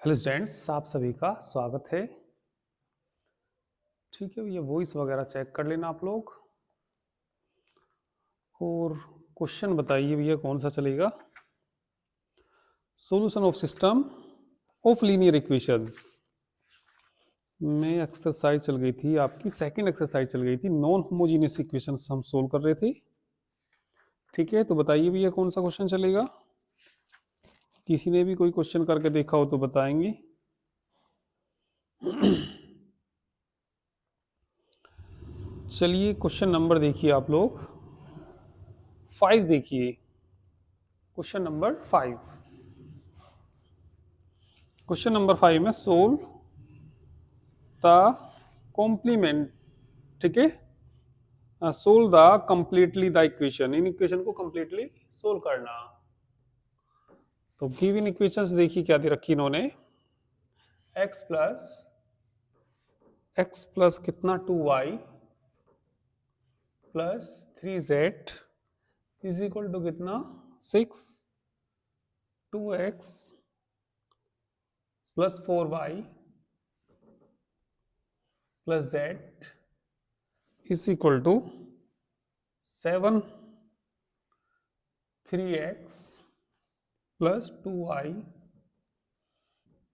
Hello students, आप सभी का स्वागत है। ठीक है भैया, वॉइस वगैरह चेक कर लेना आप लोग और क्वेश्चन बताइए भैया कौन सा चलेगा। Solution of system of linear equations में एक्सरसाइज चल गई थी, आपकी सेकंड एक्सरसाइज चल गई थी। नॉन होमोजीनियस इक्वेशंस हम सोल्व कर रहे थे। ठीक है, तो बताइए भैया कौन सा क्वेश्चन चलेगा। किसी ने भी कोई क्वेश्चन करके देखा हो तो बताएंगे। चलिए क्वेश्चन नंबर देखिए आप लोग, 5 देखिए। क्वेश्चन नंबर 5, क्वेश्चन नंबर 5 में सोल्व द कॉम्प्लीमेंट। ठीक है, solve the completely the equation. इन इक्वेशन को कंप्लीटली सोल्व करना। तो गिवन इक्वेशंस देखिए क्या दे रखी इन्होंने। x प्लस कितना 2y plus 3z is equal to कितना 6 2x plus 4y plus z is equal to 7 3x plus 2y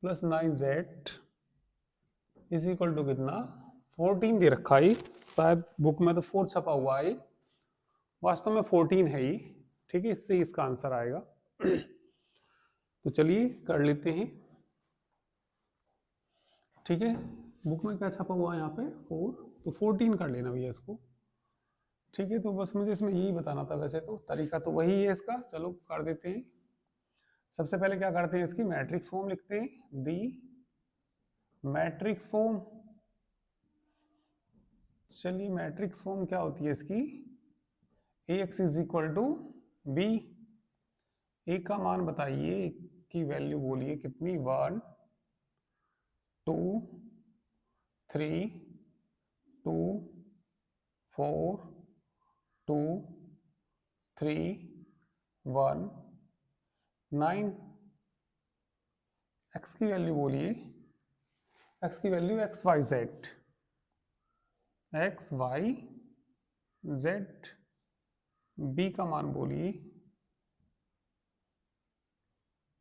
plus 9z is equal to कितना 14 दे रखा है। शायद बुक में तो 4 छपा हुआ है, वास्तव में 14 है ही। ठीक है, इससे इसका आंसर आएगा। तो चलिए कर लेते हैं। ठीक है, बुक में क्या छपा हुआ है यहाँ पे 4, तो 14 कर लेना भैया इसको। ठीक है, तो बस मुझे इसमें यही बताना था। वैसे तो तरीका तो वही है इसका, चलो कर देते हैं। सबसे पहले क्या करते हैं, इसकी मैट्रिक्स फॉर्म लिखते हैं। दी मैट्रिक्स फॉर्म, चलिए मैट्रिक्स फॉर्म क्या होती है इसकी। Ax is equal to B. A का मान बताइए, की वैल्यू बोलिए कितनी। 1 2 3 2 4 2 3 1 9। एक्स की वैल्यू बोलिए, एक्स की value x y z, x y z. B का मान बोलिए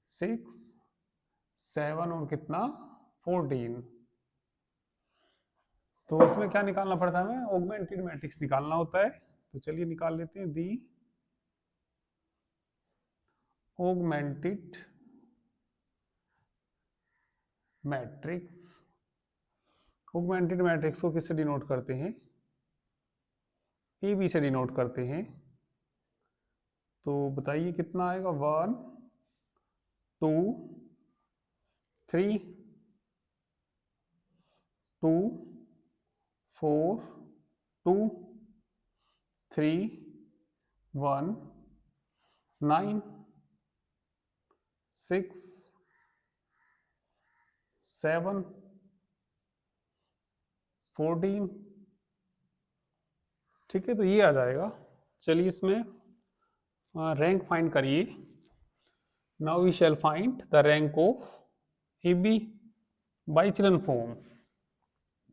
6 7 और कितना 14। तो इसमें क्या निकालना पड़ता है हमें, ऑगमेंटेड मैट्रिक्स निकालना होता है। तो चलिए निकाल लेते हैं। दी ऑगमेंटेड मैट्रिक्स, ऑगमेंटेड मैट्रिक्स को किससे डिनोट करते हैं, ए बी से डिनोट करते हैं। तो बताइए कितना आएगा। 1 2 3 2 4 2 3 1 9 6 7 14। ठीक है, तो ये आ जाएगा। चलिए इसमें रैंक फाइंड करिए। Now we shall find the rank of A B by children form.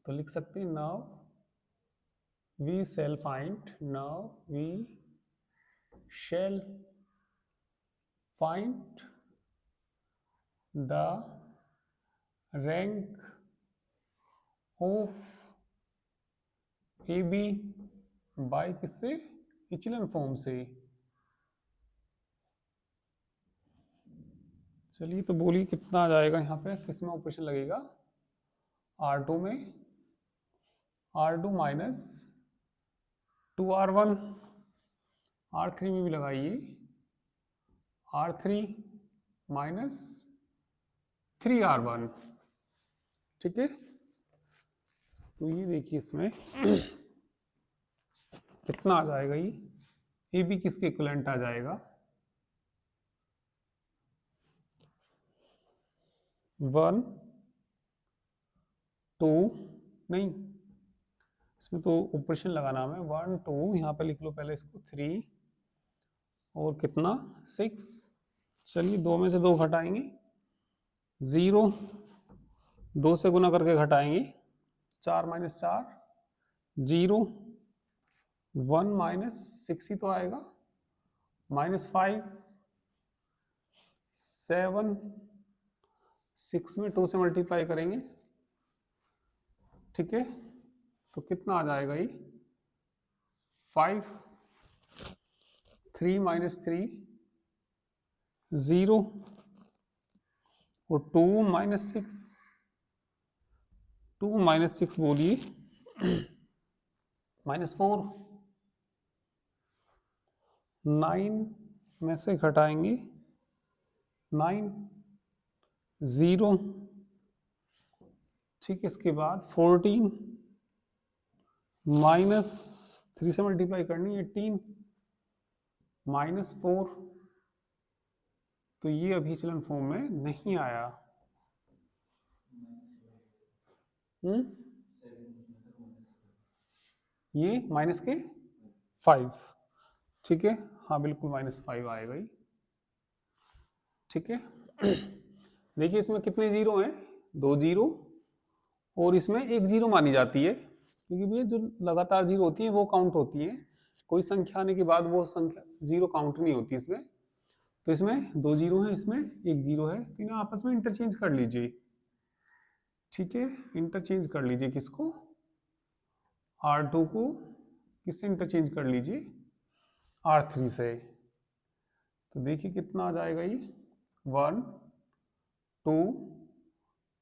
तो लिख सकते हैं now we shall find, now we shall find the rank of A B by किससे, इचलन फॉर्म से। चलिए तो बोलिए कितना आ जाएगा यहाँ पे, किस में ऑपरेशन लगेगा। R2 में R2 माइनस 2R1, R3 में भी लगाइए R3 माइनस 3R1। ठीक है, तो ये देखिए इसमें कितना आ जाएगा। ये ए बी किसके इक्विवेलेंट आ जाएगा। 1 2 नहीं, इसमें तो ऑपरेशन लगाना है 1 2, यहाँ पे लिख लो पहले इसको 3 और कितना 6। चलिए 2 में से 2 घटाएंगे, 0, 2 से गुना करके घटाएंगे, 4 माइनस 4 0, 1 माइनस 6 ही तो आएगा, -5 7, 6 में 2 से मल्टीप्लाई करेंगे, ठीक है, तो कितना आ जाएगा ये 5, 3 माइनस 3 0 और 2 माइनस 6, 2 माइनस 6 बोलिए -4, 9 में से घटाएंगे 9 0, ठीक, इसके बाद 14 माइनस 3 से मल्टीप्लाई करनी 18 -4, तो ये अभिचलन फॉर्म में नहीं आया। ये माइनस के 5, ठीक है, हाँ बिल्कुल -5 आएगा ही, ठीक है। देखिए इसमें कितने जीरो हैं, 2 जीरो, और इसमें 1 जीरो मानी जाती है, क्योंकि भैया जो लगातार जीरो होती है वो काउंट होती है, कोई संख्या आने के बाद वो संख्या जीरो काउंट नहीं होती इसमें। तो इसमें 2 जीरो है, इसमें 1 जीरो है, तो इन्हें आपस में इंटरचेंज कर लीजिए, ठीक है, इंटरचेंज कर लीजिए किसको, R2 को किससे इंटरचेंज कर लीजिए, R3 से। तो देखिए कितना आ जाएगा ये 1 2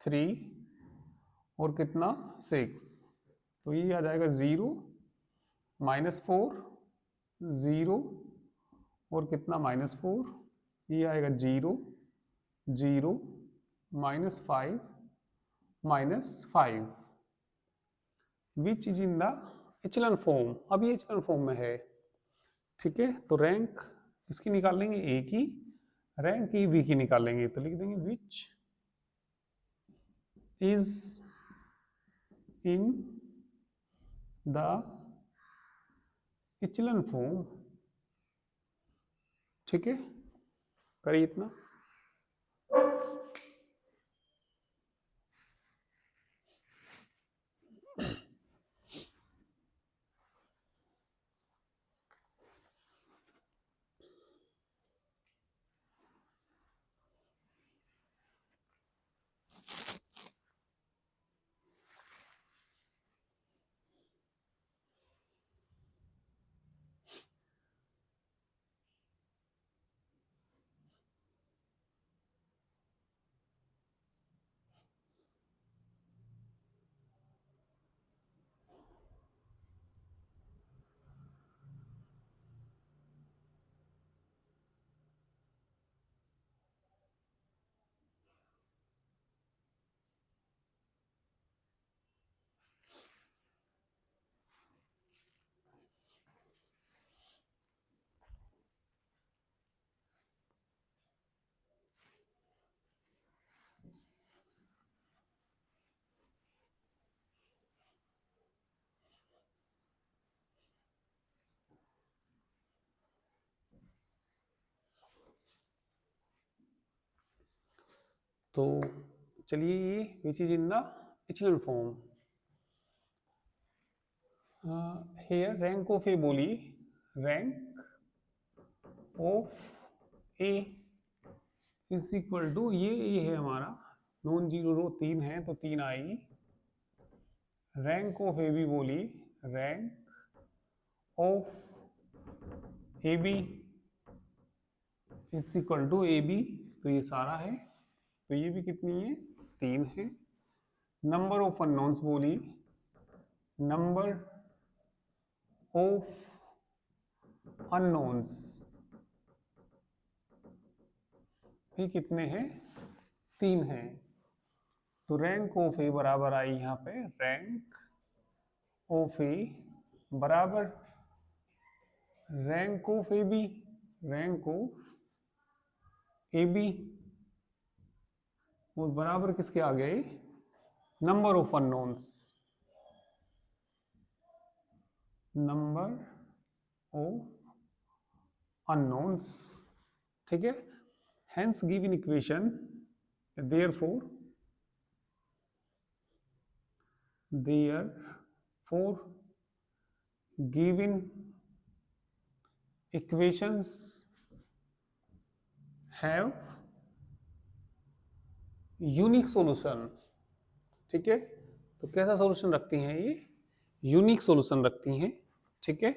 3 और कितना 6, तो ये आ जाएगा 0 -4 0 और कितना -4, ये आएगा 0 0 -5 -5, which is in the echelon form. अब ये इचलन फॉर्म में है, ठीक है, तो रैंक इसकी निकाल लेंगे ए की, रैंक ई बी की निकालेंगे, तो लिख देंगे which is in the echelon form, ठीक है, करिए इतना। तो चलिए ये which is in the echelon form, here rank of A बोलिए, rank of A is equal to, ये है हमारा नॉन जीरो रो 3 है तो 3 आएगी, रैंक ऑफ ए बी बोलिए, rank of A B is equal to A B, तो ये सारा है, तो ये भी कितनी है 3 है। नंबर ऑफ अननोन्स बोलिए, नंबर ऑफ अननोन्स भी कितने हैं 3 हैं, तो रैंक ऑफ ए बराबर आई यहाँ पे रैंक ऑफ ए बराबर rank of A B, rank of A B, और बराबर किसके आ गए number of unknowns, number of unknowns, ठीक है। Hence given equation therefore given equations have unique solution. ठीक है, तो कैसा सॉल्यूशन रखती हैं ये? यूनिक सॉल्यूशन रखती हैं। ठीक है,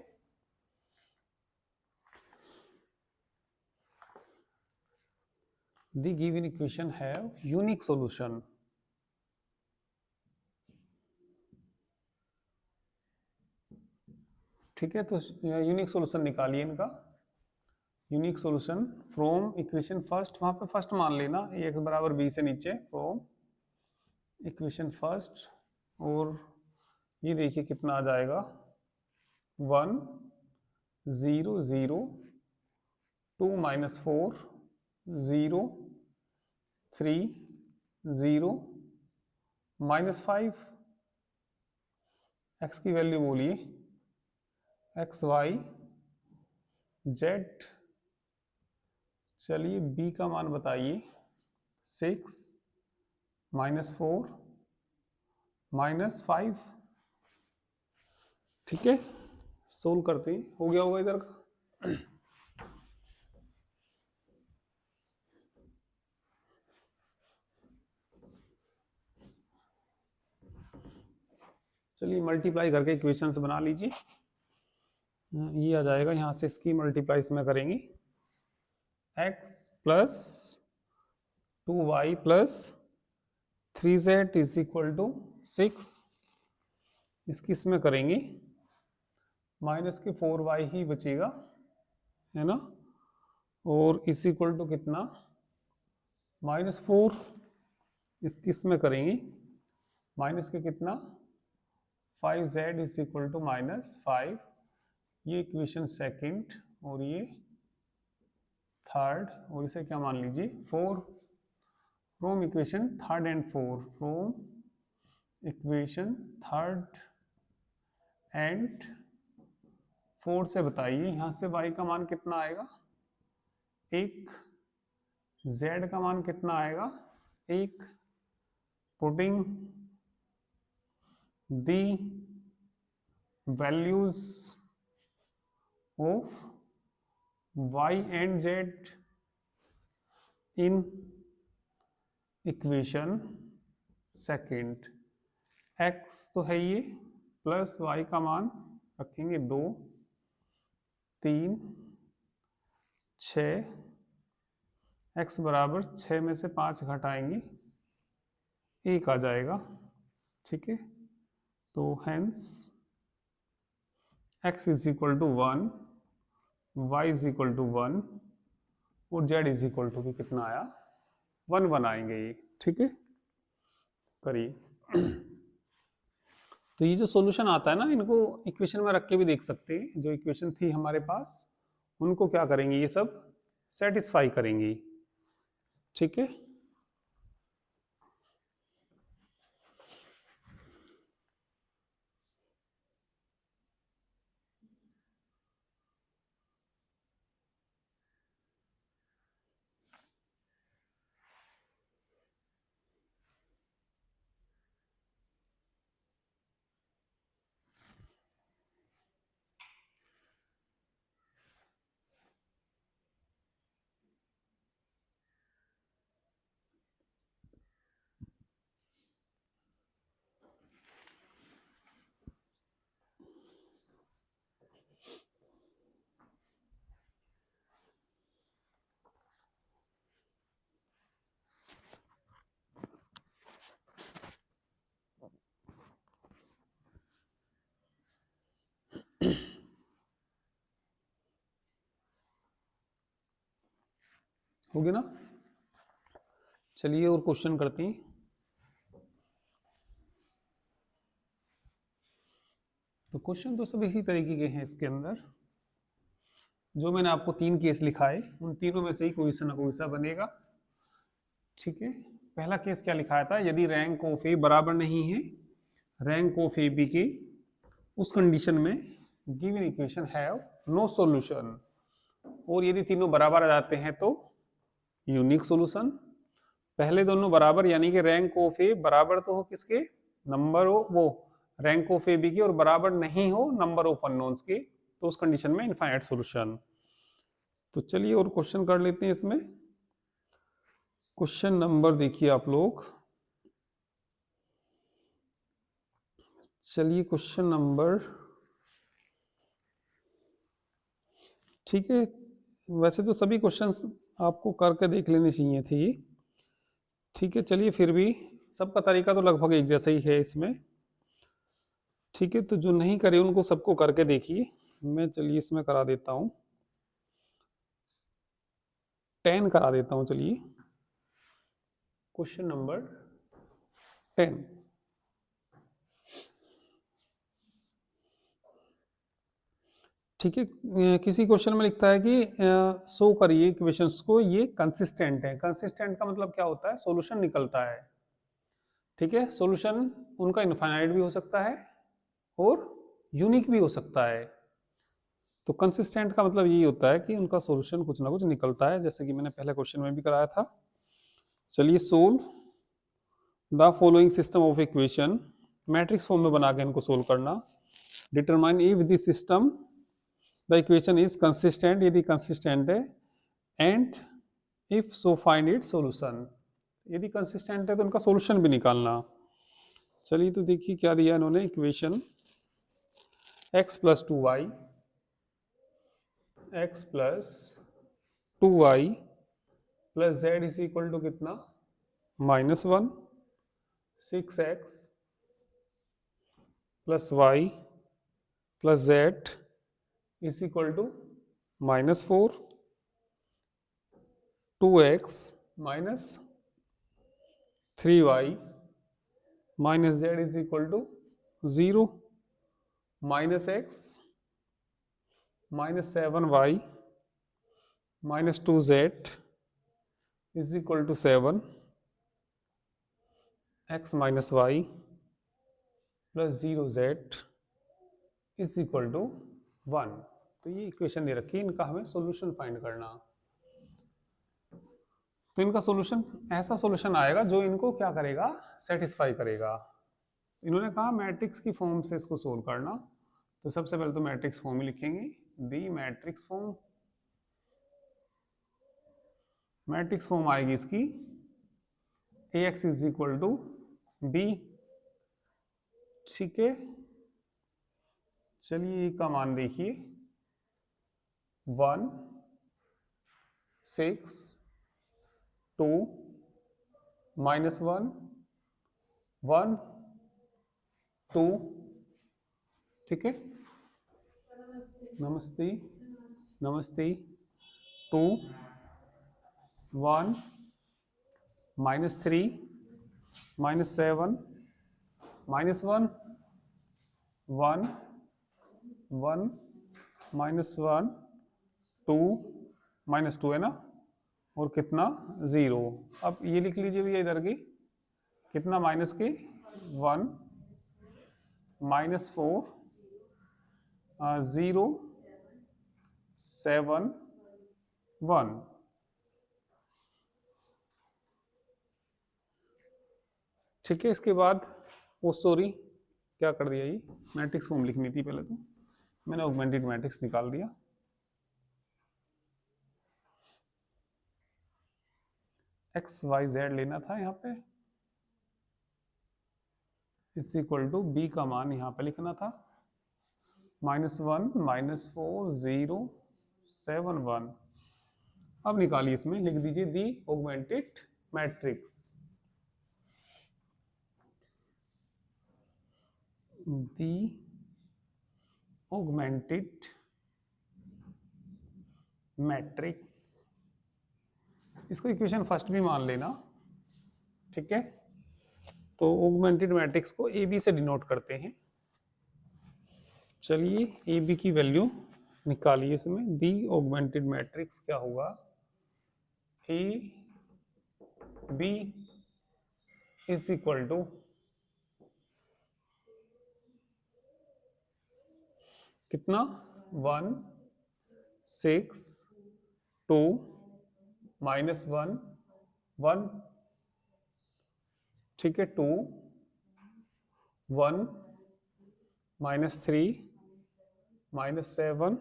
the given equation have unique solution. ठीक है, तो यूनिक सॉल्यूशन निकालिए इनका। Unique solution from equation first, वहां पे फर्स्ट मान लेना x बराबर b से नीचे, फ्रॉम इक्वेशन फर्स्ट। और ये देखिए कितना आ जाएगा, 1 0 0 2 -4 0 3 0 -5। x की वैल्यू बोलिए, x y z। चलिए b का मान बताइए, 6 -4 -5। ठीक है, सोल्व करते हैं। हो गया होगा इधर का। चलिए मल्टीप्लाई करके इक्वेशंस बना लीजिए। ये आ जाएगा, यहां से इसकी मल्टीप्लाई इसमें करेंगे, x plus 2y plus 3z is equal to 6। इसकी इसमें करेंगे, माइनस के 4y ही बचेगा, है ना। और इज इक्वल टू कितना, -4। इसकी इसमें करेंगे, माइनस के कितना, 5z इज इक्वल टू -5। ये इक्वेशन सेकंड और ये थर्ड, और इसे क्या मान लीजिए, 4। From equation third and 4, from equation third and 4 से बताइए यहां से y का मान कितना आएगा, 1। z का मान कितना आएगा, 1। Putting the values of y and z in equation second. x तो है ये, प्लस y का मान रखेंगे 2 3 6। x बराबर 6 में से 5 घटाएंगे 1 आ जाएगा। ठीक है, तो hence x is equal to 1, y is equal to 1 और z इज इक्वल टू भी कितना आया, 1 बनाएंगे ये। ठीक है, करिए। तो ये जो सॉल्यूशन आता है ना, इनको इक्वेशन में रख के भी देख सकते हैं। जो इक्वेशन थी हमारे पास, उनको क्या करेंगे, ये सब सेटिस्फाई करेंगे। ठीक है, हो गया ना। चलिए और क्वेश्चन करते हैं। तो क्वेश्चन तो सब इसी तरीके के हैं इसके अंदर। जो मैंने आपको 3 केस लिखाए, उन तीनों में से ही कोई सा ना कोई सा बनेगा। ठीक है, पहला केस क्या लिखाया था, यदि रैंक ऑफ ए बराबर नहीं है रैंक ऑफ ए बी की, उस कंडीशन में given equation have no solution. और यदि तीनों बराबर आ जाते हैं तो यूनिक सॉल्यूशन। पहले दोनों बराबर, यानी कि रैंक ऑफ ए बराबर तो हो किसके, नंबर हो वो रैंक ऑफ ए बी की, और बराबर नहीं हो नंबर ऑफ अननोन्स के, तो उस कंडीशन में इनफाइनाइट सॉल्यूशन। तो चलिए और क्वेश्चन कर लेते हैं इसमें। क्वेश्चन नंबर देखिए आप लोग, चलिए क्वेश्चन नंबर, ठीक है, वैसे तो सभी क्वेश्चंस आपको करके देख लेने चाहिए थे ये, ठीक है, चलिए फिर भी सबका तरीका तो लगभग एक जैसा ही है इसमें, ठीक है, तो जो नहीं करे उनको सबको करके देखिए। मैं चलिए इसमें करा देता हूँ 10 करा देता हूँ, चलिए क्वेश्चन नंबर 10। ठीक है, किसी क्वेश्चन में लिखता है कि शो करिए इक्वेशंस को, ये कंसिस्टेंट है। कंसिस्टेंट का मतलब क्या होता है, सॉल्यूशन निकलता है, ठीक है। सॉल्यूशन उनका इनफाइनाइट भी हो सकता है और यूनिक भी हो सकता है। तो कंसिस्टेंट का मतलब यही होता है कि उनका सॉल्यूशन कुछ ना कुछ निकलता है, जैसे कि मैंने पहले क्वेश्चन में भी कराया था। चलिए solve the following system of equation, matrix form में बना के इनको सोल्व करना। Determine if this system the equation is consistent, यदि कंसिस्टेंट है, and if so find it solution, यदि कंसिस्टेंट है तो उनका सॉल्यूशन भी निकालना। चलिए तो देखिए क्या दिया इन्होंने equation, x plus 2y, x plus 2y plus z is equal to कितना, -1, 6x plus y plus z is equal to -4, 2x minus 3y minus z is equal to 0, minus x minus 7y minus 2z is equal to 7, x minus y plus 0z is equal to 1। तो ये equation दे रखी है, इनका हमें solution find करना। तो इनका solution ऐसा सॉल्यूशन आएगा जो इनको क्या करेगा, सेटिस्फाई करेगा। इन्होंने कहा मैट्रिक्स की फॉर्म से इसको सोल्व करना, तो सबसे पहले तो मैट्रिक्स फॉर्म ही लिखेंगे, the matrix form. Matrix form आएगी इसकी ax is equal to B, ठीक है। चलिए का मान देखिए 1 6 2 -1 1 2, ठीक है, नमस्ते नमस्ते, 2 1 -3 -7 -1 1 1 -1 2 -2 है ना, और कितना 0। अब ये लिख लीजिए भैया इधर की, कितना माइनस के 1 -4 0 7 1। ठीक है, इसके बाद वो सॉरी क्या कर दिया, ये मैट्रिक्स फॉर्म लिखनी थी पहले, तो मैंने ऑगमेंटेड मैट्रिक्स निकाल दिया। एक्स वाई जेड लेना था यहाँ पे, इज इक्वल टू बी का मान यहाँ पे लिखना था, -1 -4 0 7 1। अब निकालिए, इसमें लिख दीजिए दी ऑगमेंटेड मैट्रिक्स, दी ऑगमेंटेड मैट्रिक्स, इसको इक्वेशन फर्स्ट भी मान लेना, ठीक है। तो ऑगमेंटेड मैट्रिक्स को ए बी से डिनोट करते हैं। चलिए ए बी की वैल्यू निकालिए इसमें, दी ऑगमेंटेड मैट्रिक्स क्या होगा, A B is equal to कितना 1 6 2 -1 1 ठीक है, 2 1 -3 -7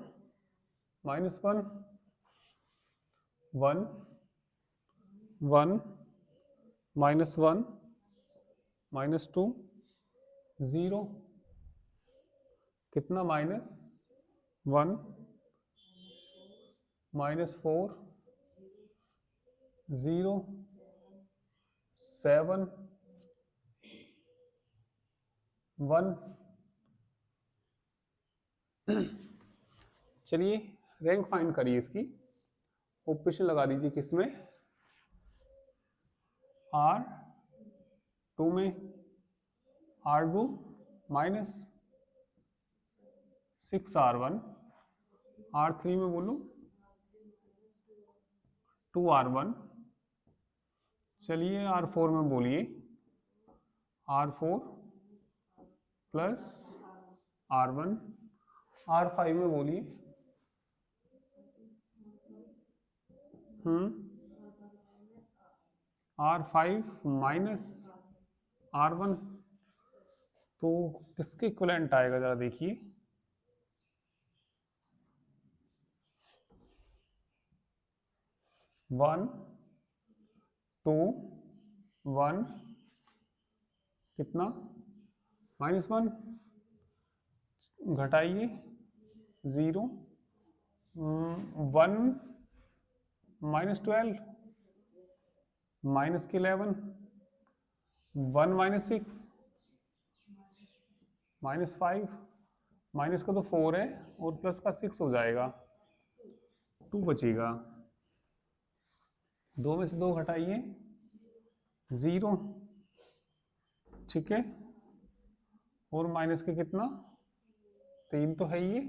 -1 1 1 -1 -2 0 कितना -1 -4 0 7 1। चलिए रैंक फाइंड करिए इसकी। ऑपरेशन लगा दीजिए किसमें, R2 में, R2 -6R1, R3 में बोलूं 2R1। चलिए R4 में बोलिए R4 प्लस R1, R5 में बोलिए R5 माइनस R1। तो किसके इक्विवेलेंट आएगा जरा देखिए, वन 2 1 कितना -1 घटाइए 0 1 -12 -11 1 -6 -5 माइनस का तो 4 है और प्लस का 6 हो जाएगा, 2 बचेगा। 2 में से 2 घटाइए 0, ठीक है, और माइनस के कितना 3 तो है ही ये।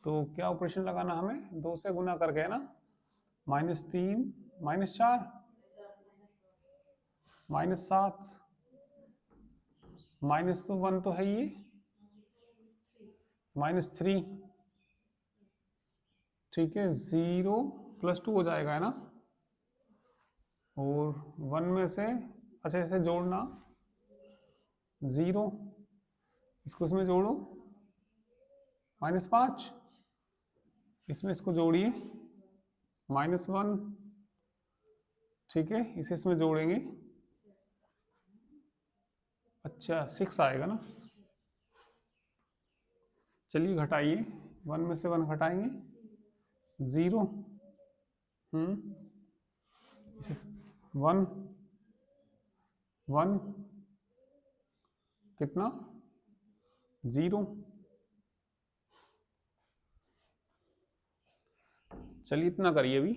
तो क्या ऑपरेशन लगाना हमें, 2 से गुना करके है ना, -3 -4 -7 -1 तो है ये, -3, ठीक है, 0 +2 हो जाएगा है ना, और 1 में से अच्छा ऐसे जोड़ना 0, इसको इसमें जोड़ो -5, इसमें इसको जोड़िए -1, ठीक है, इसे इसमें जोड़ेंगे, अच्छा 6 आएगा ना। चलिए घटाइए, 1 में से 1 घटाएंगे 0, 1 1 कितना 0। चलिए इतना करिए अभी।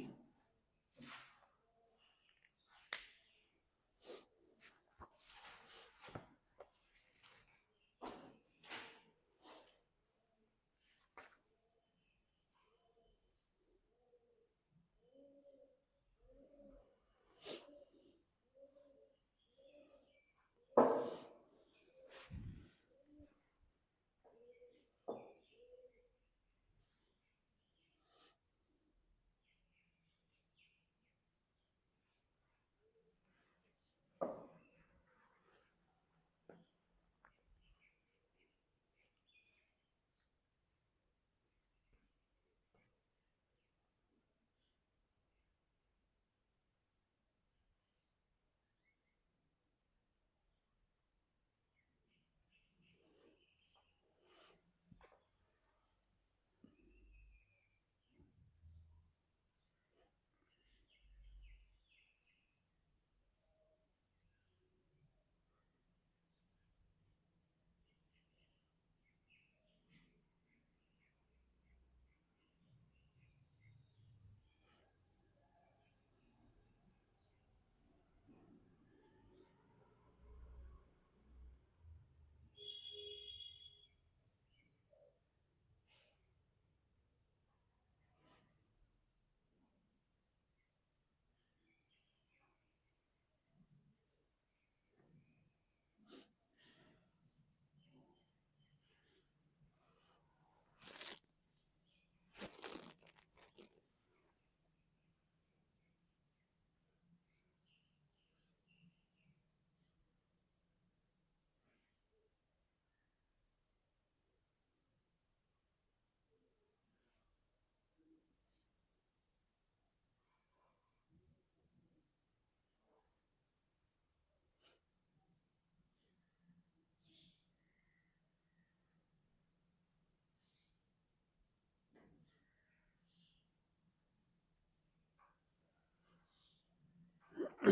हो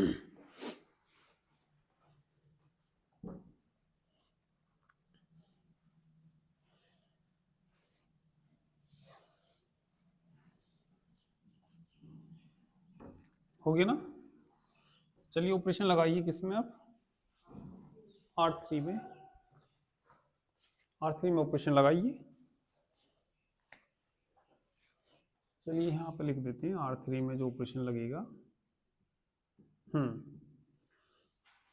गया ना। चलिए ऑपरेशन लगाइए किसमें आप, R3 में। R3 में ऑपरेशन लगाइए। चलिए यहाँ पे लिख देते हैं R3 में जो ऑपरेशन लगेगा।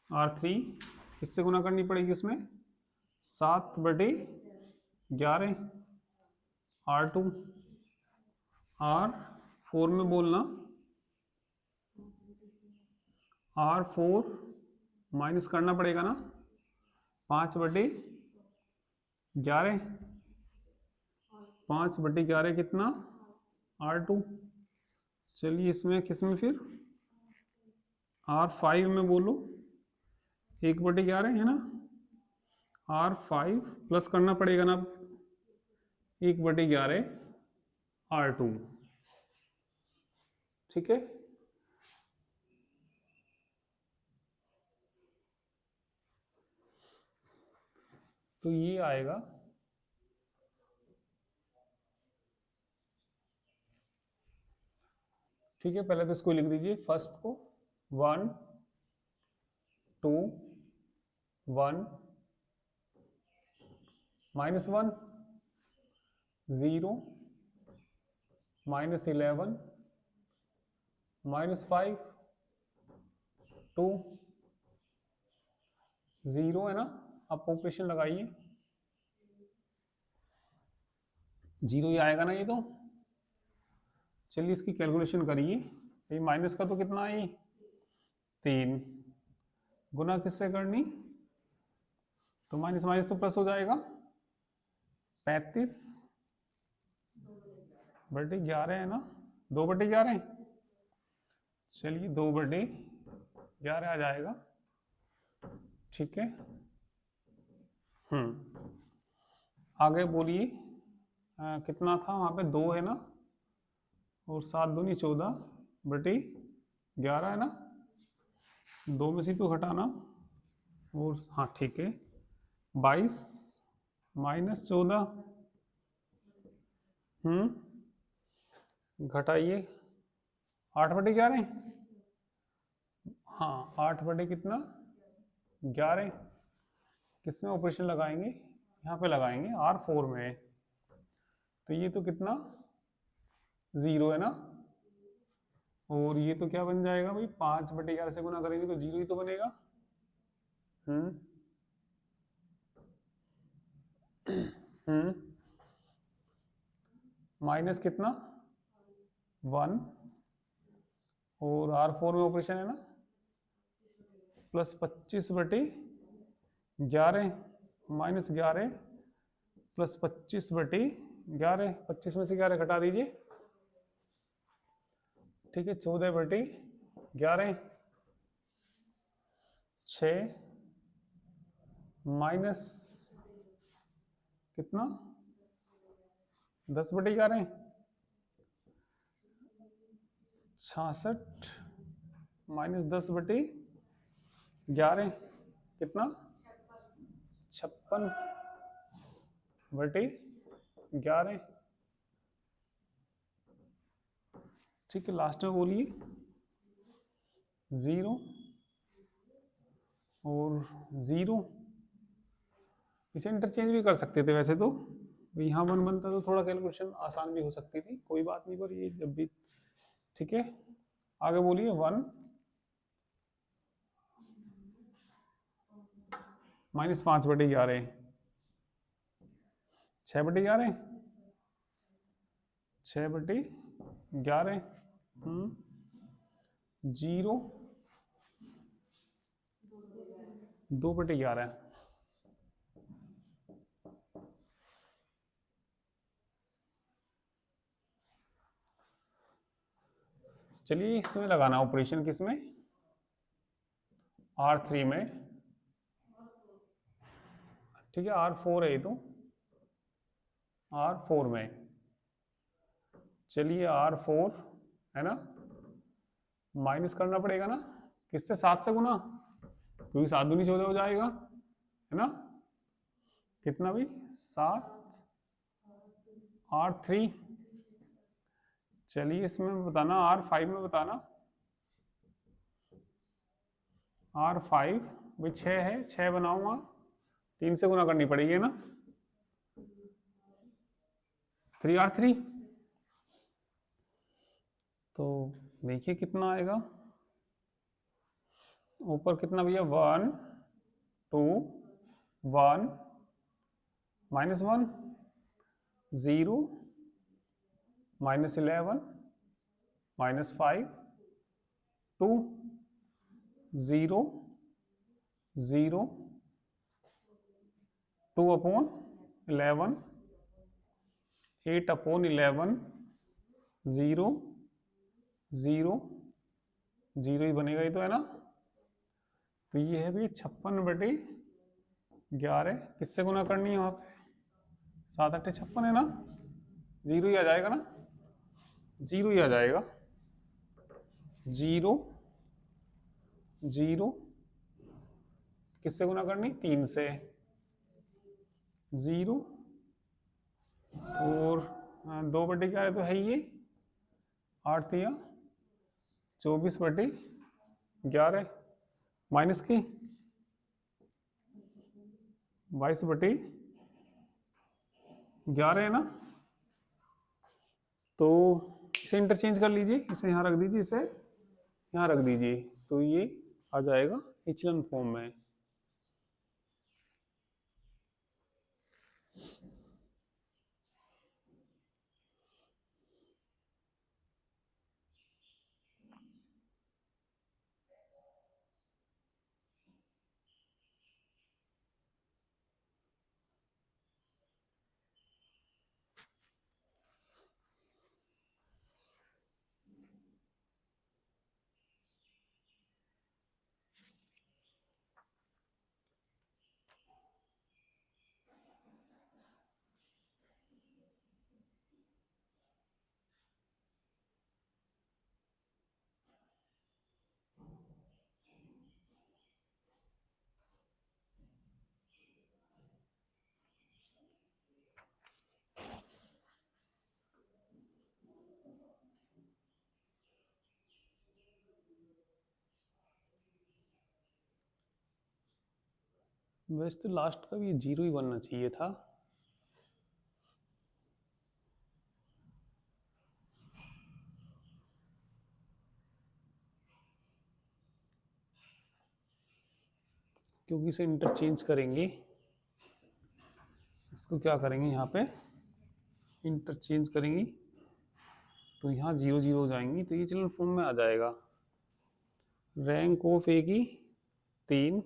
R3 किससे गुना करनी पड़ेगी उसमें, 7/11। R2 R4 में बोलना, R4 माइनस करना पड़ेगा ना, 5/11। 5/11 कितना, R2। चलिए इसमें किसमें फिर, R5 में बोलो, 1/11 है ना। R5 प्लस करना पड़ेगा ना 1/11 R2। ठीक है। तो ये आएगा, ठीक है। पहले तो इसको लिख दीजिए फर्स्ट को, 1 2 1 -1 0 -11 -5 2 0 है ना। आप ऑपरेशन लगाइए, 0 ही आएगा ना ये तो। चलिए इसकी कैलकुलेशन करिए। ये माइनस का तो कितना है, 3, गुना किससे करनी, तो माइनस माइनस तो प्लस हो जाएगा, 35/11 है ना, 2/11। चलिए 2/11 आ जाएगा। ठीक है। आगे बोलिए, कितना था वहां पे, 2 है ना, और 7 दूनी 14/11 है ना। 2 में से तो घटाना, और हाँ ठीक है, 22 -14। घटाइए, 8/11। हाँ 8/11 किसमें ऑपरेशन लगाएंगे, यहाँ पे लगाएंगे R4 में। तो ये तो कितना, 0 है ना, और ये तो क्या बन जाएगा भाई, 5/11 से गुना करेंगे तो 0 ही तो बनेगा। माइनस कितना, 1, और R4 में ऑपरेशन है ना, +25/11 -11 +25/11। 25 में से 11 घटा दीजिए, ठीक है, 14/11। 6 माइनस कितना, 10/11। 66 -10/11 कितना, 56/11। ठीक है, लास्ट में बोलिए 0 और 0। इसे इंटरचेंज भी कर सकते थे वैसे तो, यहाँ 1 बनता तो थोड़ा कैलकुलेशन आसान भी हो सकती थी, कोई बात नहीं, पर ये जब भी, ठीक है। आगे बोलिए 1 -5/11, 6/11, 6/11, 0 2/11। चलिए इसमें लगाना ऑपरेशन, किसमें, R3 में। ठीक है, R4 है ये तो, R4 में। चलिए R4 है ना, माइनस करना पड़ेगा ना, किससे? 7 से गुना, क्योंकि 7 दूनी 14 हो जाएगा, है ना? कितना भी? 7 R3। चलिए इसमें बताना, R5 में बताना। R5 भी 6 है, 6 बनाऊंगा, 3 से गुना करनी पड़ेगी, है ना? 3R3। तो देखिए कितना आएगा ऊपर, कितना भैया? 1 2 1 -1 0 -11 -5 2 0 0 2 अपॉन 11 8 अपॉन 11 0 0 0 ही बनेगा, ये तो है ना? तो ये है भी 56/11। किससे गुना करनी है वहां पे? 7 8 56 है ना? 0 ही आ जाएगा ना? 0 ही आ जाएगा। 0 0 किससे गुना करनी? 3 से। 0 और 2/11 तो है ही, ये 8 या 24/11 माइनस की 22/11 है ना? तो इसे इंटरचेंज कर लीजिए, इसे यहाँ रख दीजिए, इसे यहाँ रख दीजिए, तो ये आ जाएगा इचलन फॉर्म में। वैसे तो लास्ट का भी 0 ही बनना चाहिए था। क्योंकि इसे इंटरचेंज करेंगे, इसको क्या करेंगे, यहाँ पे इंटरचेंज करेंगे तो यहाँ 0 0 हो जाएंगी, तो ये चलन फॉर्म में आ जाएगा। रैंक ऑफ ए की 3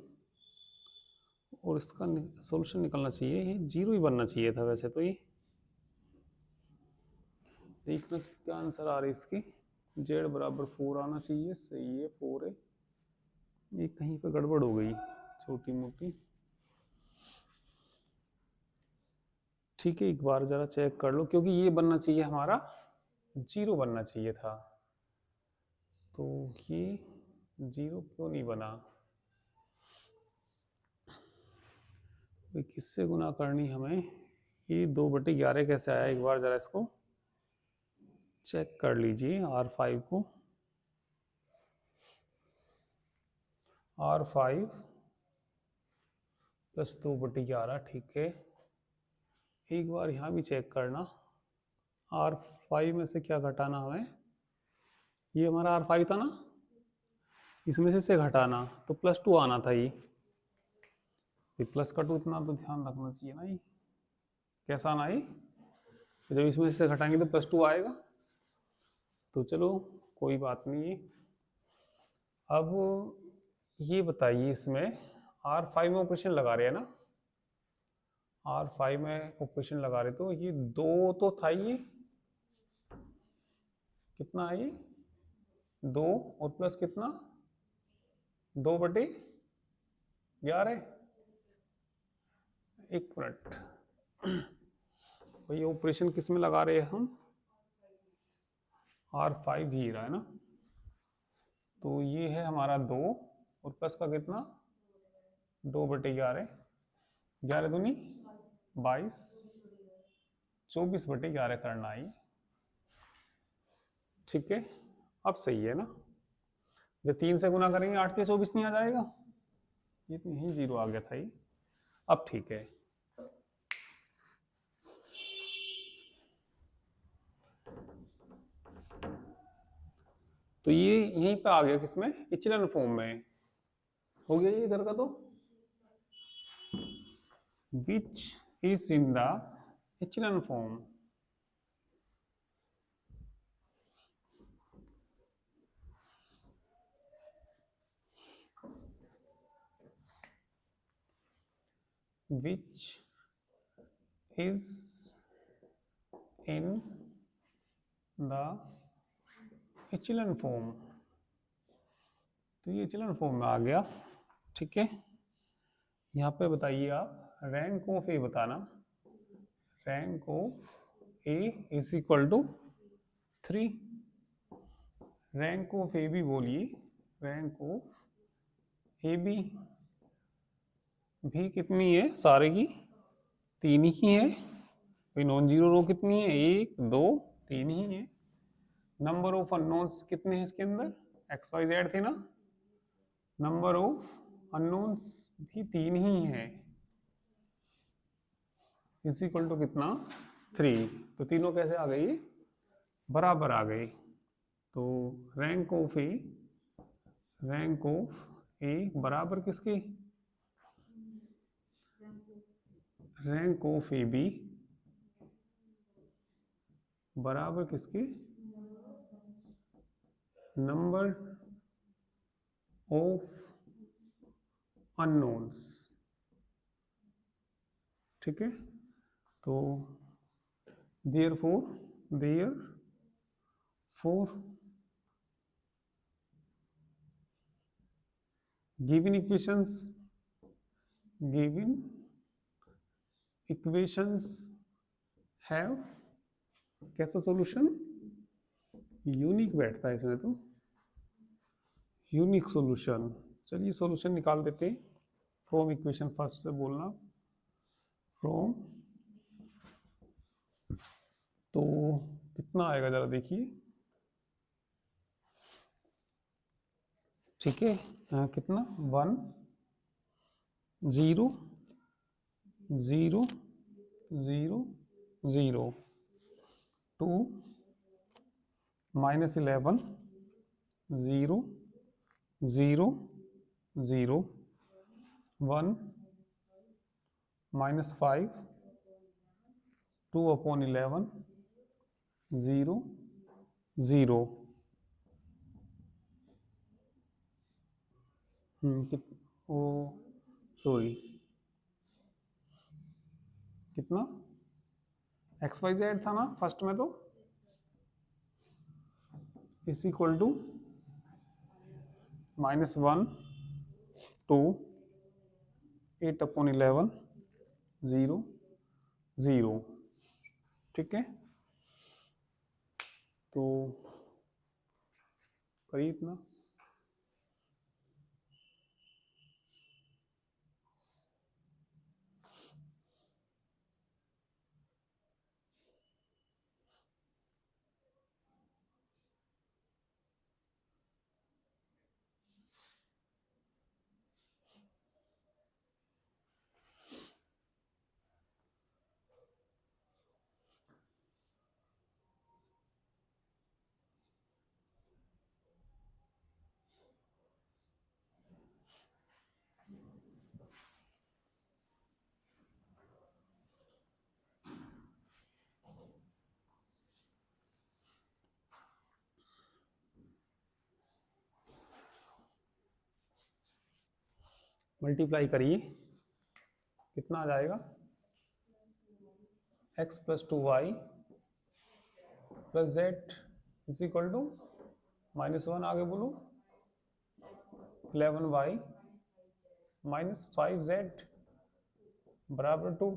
और इसका सॉल्यूशन निकलना चाहिए, ये 0 ही बनना चाहिए था वैसे तो। ये देखना क्या आंसर आ रही है इसकी। z बराबर 4 आना चाहिए, सही है, 4 है। ये कहीं पे गड़बड़ हो गई छोटी मोटी। ठीक है, एक बार जरा चेक कर लो, क्योंकि ये बनना चाहिए हमारा 0 बनना चाहिए था, तो ये 0 क्यों नहीं बना? भाई किससे गुना करनी हमें? ये 2/11 कैसे आया? एक बार जरा इसको चेक कर लीजिए। R5 को, R5 प्लस 2/11, ठीक है। एक बार यहाँ भी चेक करना, R5 में से क्या घटाना हमें? ये हमारा R5 था ना, इसमें से घटाना, तो +2 आना था। ये प्लस का 2 इतना तो ध्यान रखना चाहिए ना। ये कैसा आना? ये जब इसमें से घटाएंगे तो +2 आएगा। तो चलो कोई बात नहीं है। अब ये बताइए, इसमें R5 में ऑपरेशन लगा रहे हैं ना, R5 में ऑपरेशन लगा रहे, तो ये 2 तो था, ये कितना है? ये 2 और प्लस कितना? 2/11। एक मिनट, ये ऑपरेशन किस में लगा रहे हैं हम? R5 ही रहा है ना, तो ये है हमारा 2 और प्लस का कितना 2/11, 11 दूनी 22, 24/11 करना है। ठीक है, अब सही है ना। जब 3 से गुना करेंगे 8 के 24 नहीं आ जाएगा, ये तो यही 0 आ गया था ये। अब ठीक है, तो ये यहीं पे आ गया किसमें, इचलन फॉर्म में हो गया ये इधर का। तो which is in the echelon form, which is in the echelon form। तो ये echelon form में आ गया। ठीक है, यहाँ पे बताइए आप रैंक ऑफ ए बताना। Rank of A is equal to 3। Rank of A B बोलिए, रैंक ऑफ ए बी भी कितनी है, सारे की 3 ही है। भाई नॉन जीरो रो कितनी है, 1 2 3 ही है। नंबर ऑफ अननोन्स कितने हैं इसके अंदर, एक्स वाई जेड थे ना, नंबर ऑफ अननोन्स भी 3 ही है, इज इक्वल टू कितना 3। तो तीनों कैसे आ गई, बराबर आ गए। तो rank of A, rank of A बराबर किसके, रैंक ऑफ ए बी बराबर किसके, नंबर ऑफ अननोन्स। ठीक है, तो देयरफॉर गिवन इक्वेशंस हैव कैसा सॉल्यूशन, यूनिक बैठता है इसमें, तो यूनिक सॉल्यूशन। चलिए सॉल्यूशन निकाल देते हैं फ्रॉम इक्वेशन, फर्स्ट से बोलना फ्रॉम। तो कितना आएगा जरा देखिए। ठीक है, कितना 1 0 0 0 0 2 -11 0 0 0 1 -5 2/11 0 0। ओ सॉरी, कितना एक्स वाई जेड था ना फर्स्ट में, तो इज इक्वल टू -1 2 8/11 0 0। ठीक है, तो करिए इतना। मल्टीप्लाई करिए, कितना आ जाएगा, x + 2y + z is equal to -1, आगे बोलो 11y -5z बराबर 2,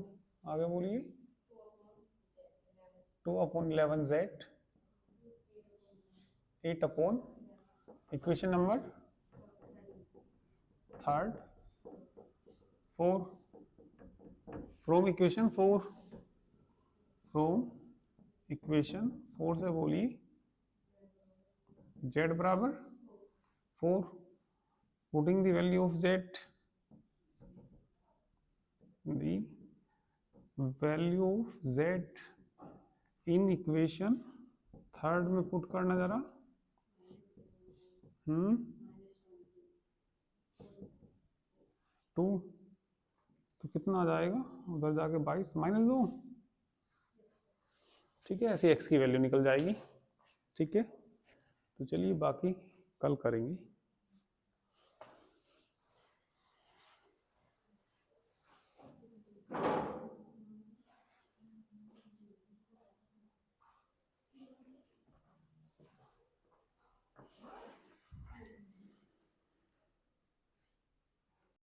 आगे बोलिए 2/11z 8/11 equation number third 4 from equation 4 से बोलिए z बराबर 4 putting the value of z in equation third में पुट करना जरा 2 तो कितना आ जाएगा उधर जाके 22 -2 ठीक है, ऐसी x की वैल्यू निकल जाएगी। ठीक है, तो चलिए बाकी कल करेंगे।